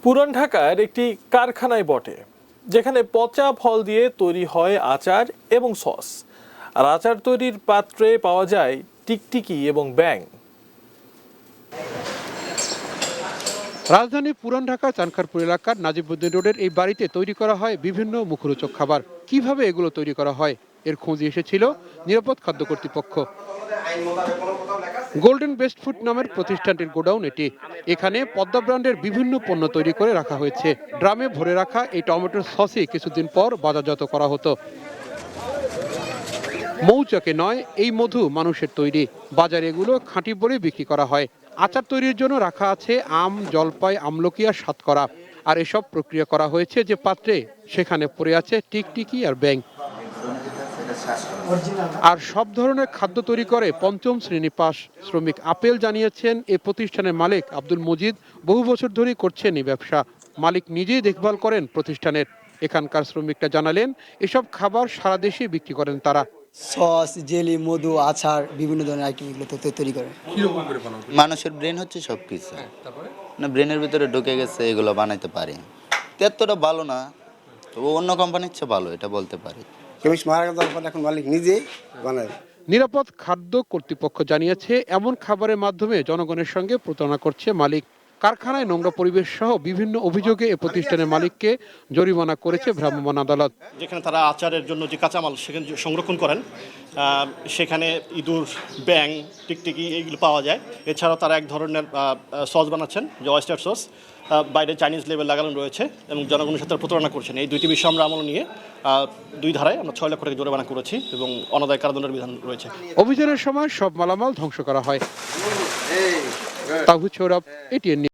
পুরান ঢাকার একটি কারখানায় বটে, যেখানে পচা ফল দিয়ে তৈরি হয় আচার এবং সস। আর আচার তৈরির পাত্রে পাওয়া যায় টিকটিকি এবং ব্যাঙ। রাজধানী পুরান ঢাকা চানখারপুর এলাকার নাজিবউদ্দিন রোডের এই বাড়িতে তৈরি করা হয় বিভিন্ন মুখরোচক খাবার। কিভাবে এগুলো তৈরি করা হয় এর খোঁজ এসেছিল নিরাপদ খাদ্য কর্তৃপক্ষ। গোল্ডেন বেস্ট ফুড নামের প্রতিষ্ঠানটির গোডাউন এটি। এখানে পদ্মা ব্র্যান্ডের বিভিন্ন পণ্য তৈরি করে রাখা হয়েছে। ড্রামে ভরে রাখা এই টমেটোর সসই কিছুদিন পর বাজারজাত করা হতো। মৌচাকে নয়, এই মধু মানুষের তৈরি। বাজারে এগুলো খাঁটি বলে বিক্রি করা হয়। আচার তৈরির জন্য রাখা আছে আম, জলপাই, আমলকি আর সাতকরা। আর এসব প্রক্রিয়া করা হয়েছে যে পাত্রে, সেখানে পড়ে আছে টিকটিকি আর ব্যাঙ। আর সব ধরনের খাদ্য তৈরি করে পঞ্চম শ্রেণী পাস শ্রমিক আপেল জানিয়েছেন এই প্রতিষ্ঠানের মালিক আব্দুল মজিদ বহু বছর ধরেই করছেন এই ব্যবসা। মালিক নিজেই দেখভাল করেন প্রতিষ্ঠানের। এখানকার শ্রমিকরা জানালেন এসব খাবার সারা দেশে বিক্রি করেন তারা। সস, জেলি, মধু, আচার বিভিন্ন ধরনের আইটেম এগুলো তৈরি করে। মানুষের ব্রেন হচ্ছে সবকিছু, না ব্রেনের ভিতরে ঢুকে গেছে, এগুলো বানাইতে পারি। এতটা ভালো না, তবু অন্য কোম্পানির চেয়ে ভালো, এটা বলতে পারি। কেমিস্ট মারা যাওয়ার পর এখন মালিক নিজেই বানায়। নিরাপদ খাদ্য কর্তৃপক্ষ জানিয়েছে এমন খাবারের মাধ্যমে জনগণের সঙ্গে প্রতারণা করছে মালিক। কারখানায় নোংরা পরিবেশ সহ বিভিন্ন অভিযোগে এ প্রতিষ্ঠানের মালিককে জরিমানা করেছে ভ্রাম্যমাণ আদালত। যেখানে তারা আচারের জন্য যে কাঁচামাল সেখানে সংরক্ষণ করেন, সেখানে ইঁদুর, ব্যাঙ, টিকটিকি এইগুলো পাওয়া যায়। এছাড়াও তারা এক ধরনের সস বানাচ্ছেন, যে অয়েস্টার সস, বাইরে চাইনিজ লেবেল লাগানো রয়েছে এবং জনগণের সাথে প্রতারণা করছেন। এই দুইটি বিষয় আমরা আমল নিয়ে 2 ধারায় আমরা 6 লক্ষ টাকা জরিমানা করেছি এবং অনাদায় কারাদণ্ডের বিধান রয়েছে। অভিযানের সময় সব মালামাল ধ্বংস করা হয়। তাহিদ সৌরভ, এটিএন।